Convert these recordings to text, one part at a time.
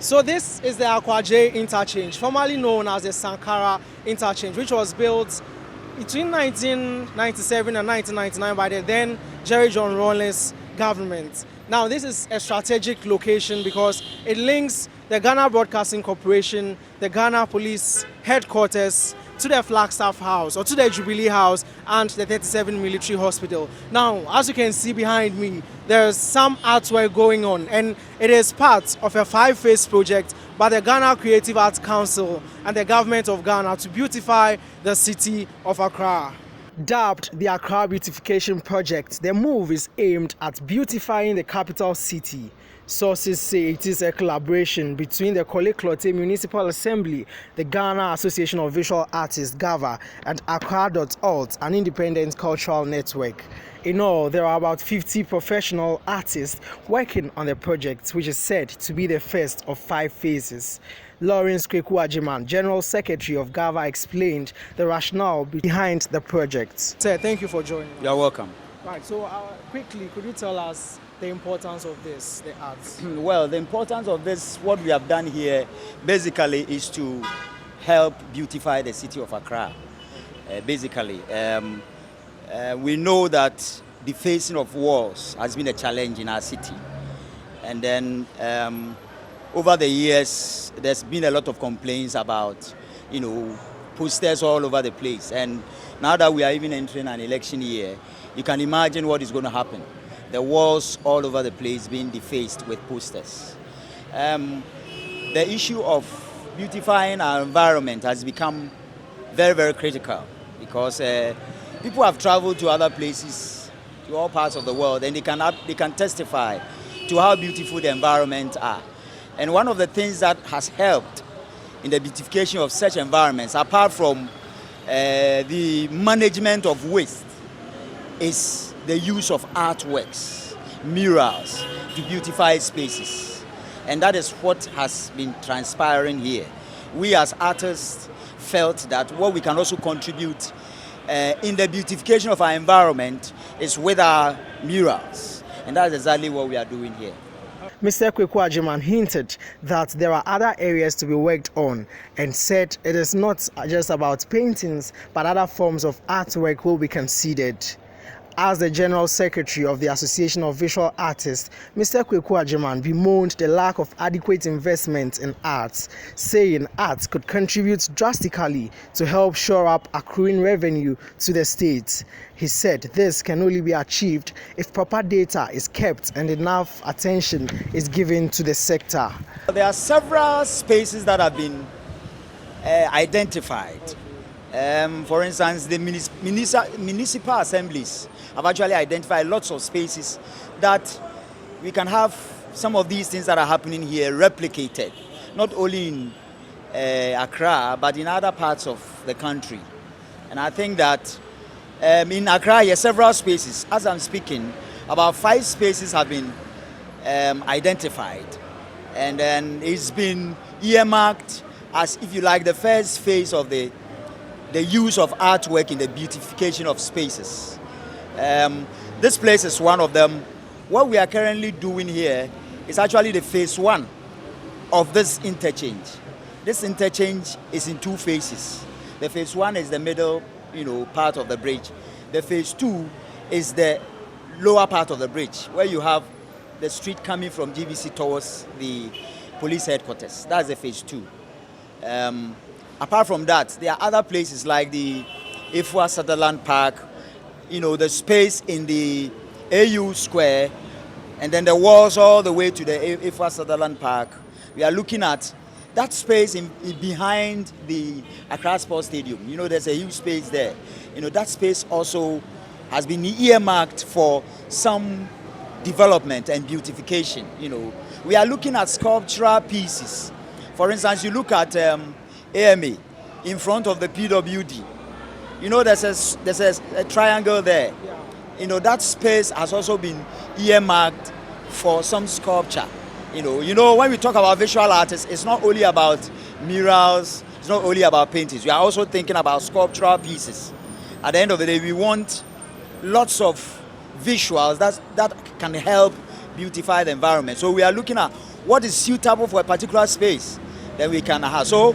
So this is the Ako-Adjei Interchange, formerly known as the Sankara Interchange, which was built between 1997 and 1999 by the then Jerry John Rawlings government. Now this is a strategic location because it links the Ghana Broadcasting Corporation, the Ghana Police Headquarters, to the Flagstaff House or to the Jubilee House and the 37 Military Hospital. Now, as you can see behind me, there's some artwork going on, and it is part of a 5-phase project by the Ghana Creative Arts Council and the government of Ghana to beautify the city of Accra. Dubbed the Accra Beautification Project, the move is aimed at beautifying the capital city. Sources say it is a collaboration between the Korle Klottey Municipal Assembly, the Ghana Association of Visual Artists (GAVA), and Ako-Adjei, an independent cultural network. In all, there are about 50 professional artists working on the project, which is said to be the first of 5 phases. Lawrence Ako-Adjei, General Secretary of GAVA, explained the rationale behind the project. Sir, thank you for joining us. You're welcome. Right, so quickly, could you tell us the importance of this, the arts? Well, the importance of this, what we have done here, basically is to help beautify the city of Accra. We know that the facing of wars has been a challenge in our city. And then over the years, there's been a lot of complaints about, posters all over the place. And now that we are even entering an election year, you can imagine what is going to happen. The walls all over the place being defaced with posters. The issue of beautifying our environment has become very, very critical because people have traveled to other places, to all parts of the world, and they can testify to how beautiful the environments are. And one of the things that has helped in the beautification of such environments, apart from the management of waste, is the use of artworks, murals, to beautify spaces. And that is what has been transpiring here. We as artists felt that what we can also contribute in the beautification of our environment is with our murals. And that's exactly what we are doing here. Mr. Ako-Adjei hinted that there are other areas to be worked on and said it is not just about paintings, but other forms of artwork will be considered. As the General Secretary of the Association of Visual Artists, Mr. Ako-Adjei bemoaned the lack of adequate investment in arts, saying arts could contribute drastically to help shore up accruing revenue to the state. He said this can only be achieved if proper data is kept and enough attention is given to the sector. There are several spaces that have been identified. For instance, the municipal assemblies have actually identified lots of spaces that we can have some of these things that are happening here replicated, not only in Accra, but in other parts of the country. And I think that in Accra, there are several spaces. As I'm speaking, about 5 spaces have been identified. And then it's been earmarked as, if you like, the first phase of the use of artwork in the beautification of spaces. This place is one of them. What we are currently doing here is actually the phase 1 of this interchange. This interchange is in 2 phases. The phase 1 is the middle, part of the bridge. The phase 2 is the lower part of the bridge, where you have the street coming from GBC towards the police headquarters. That's the phase 2. Apart from that, there are other places like the Ifwa Sutherland Park, the space in the AU Square, and then the walls all the way to the Ifwa Sutherland Park. We are looking at that space behind the Accra Sports Stadium. There's a huge space there. That space also has been earmarked for some development and beautification. We are looking at sculptural pieces. For instance, you look at AMA in front of the PWD. There's a triangle there. That space has also been earmarked for some sculpture. When we talk about visual artists, it's not only about murals, it's not only about paintings. We are also thinking about sculptural pieces. At the end of the day, we want lots of visuals that can help beautify the environment. So we are looking at what is suitable for a particular space, then we can have. So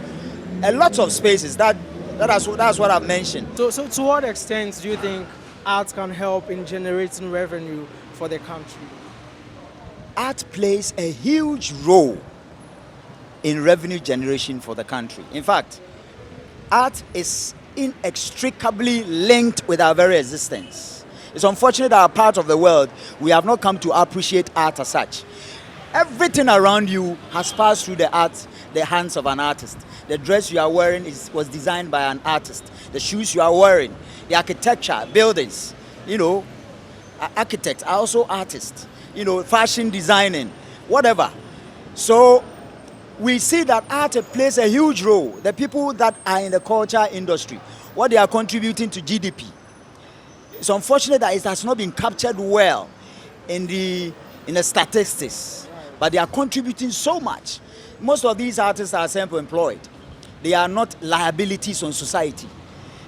a lot of spaces, that's what I've mentioned. So to what extent do you think art can help in generating revenue for the country? Art plays a huge role in revenue generation for the country. In fact, art is inextricably linked with our very existence. It's unfortunate that our part of the world, we have not come to appreciate art as such. Everything around you has passed through the hands of an artist. The dress you are wearing was designed by an artist. The shoes you are wearing, the architecture, buildings, architects are also artists. Fashion designing, whatever. So we see that art plays a huge role. The people that are in the culture industry, what they are contributing to GDP. It's unfortunate that it has not been captured well in the statistics, but they are contributing so much. Most of these artists are self-employed. They are not liabilities on society.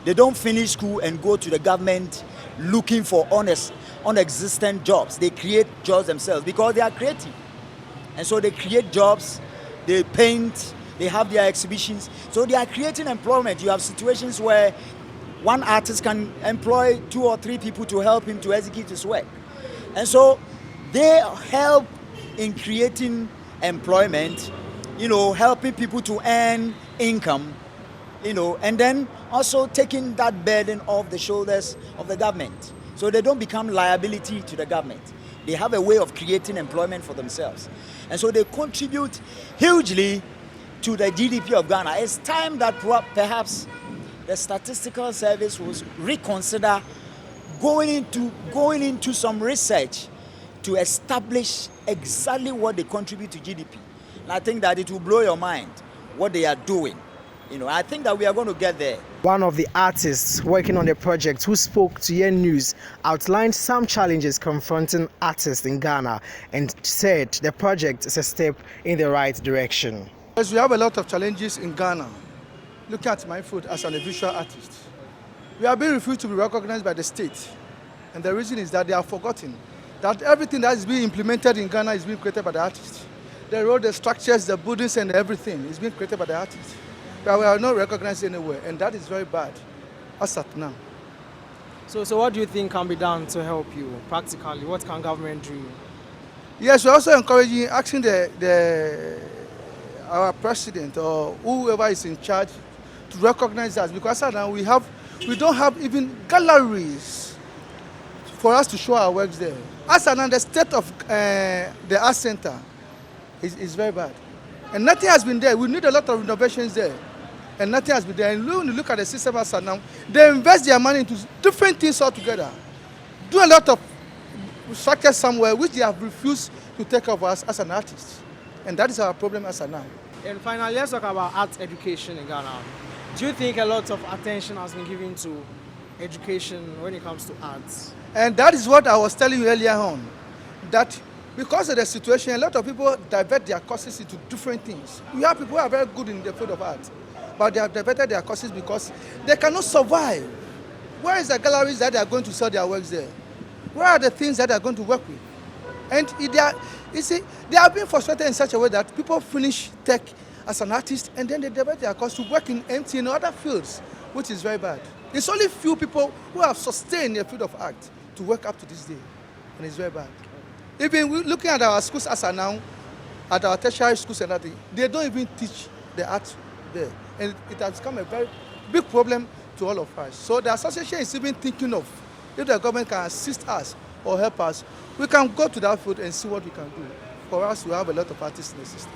They don't finish school and go to the government looking for non-existent jobs. They create jobs themselves because they are creative. And so they create jobs, they paint, they have their exhibitions. So they are creating employment. You have situations where one artist can employ 2 or 3 people to help him to execute his work. And so they help in creating employment, helping people to earn income, and then also taking that burden off the shoulders of the government. So they don't become liability to the government. They have a way of creating employment for themselves. And so they contribute hugely to the GDP of Ghana. It's time that perhaps the statistical service will reconsider going into some research to establish exactly what they contribute to GDP. And I think that it will blow your mind what they are doing. I think that we are going to get there. One of the artists working on the project who spoke to YEN News outlined some challenges confronting artists in Ghana and said the project is a step in the right direction. Yes, we have a lot of challenges in Ghana. Look at my foot as an visual artist. We are being refused to be recognized by the state. And the reason is that they are forgotten that everything that is being implemented in Ghana is being created by the artist. The road, the structures, the buildings and everything is being created by the artist. But we are not recognized anywhere, and that is very bad as at now. So what do you think can be done to help you practically? What can government do? Yes, we're also asking our president or whoever is in charge to recognize us, because now we don't have even galleries for us to show our works there. As now the state of the art center is very bad, and nothing has been there. We need a lot of innovations there, and nothing has been there. And when you look at the system as now, they invest their money into different things altogether, do a lot of structures somewhere which they have refused to take of us as an artist, and that is our problem as of now. And finally, let's talk about art education in Ghana. Do you think a lot of attention has been given to education when it comes to arts? And that is what I was telling you earlier on, that because of the situation, a lot of people divert their courses into different things. We have people who are very good in the field of art, but they have diverted their courses because they cannot survive. Where is the galleries that they are going to sell their works there? Where are the things that they are going to work with? And they are being frustrated in such a way that people finish tech as an artist and then they divert their course to work in MT and other fields, which is very bad. It's only few people who have sustained the field of art to work up to this day, and it's very bad. Even looking at our schools as now, at our tertiary schools and everything, they don't even teach the art there, and it has become a very big problem to all of us. So the association is even thinking of if the government can assist us or help us, we can go to that field and see what we can do. For us, we have a lot of artists in the system.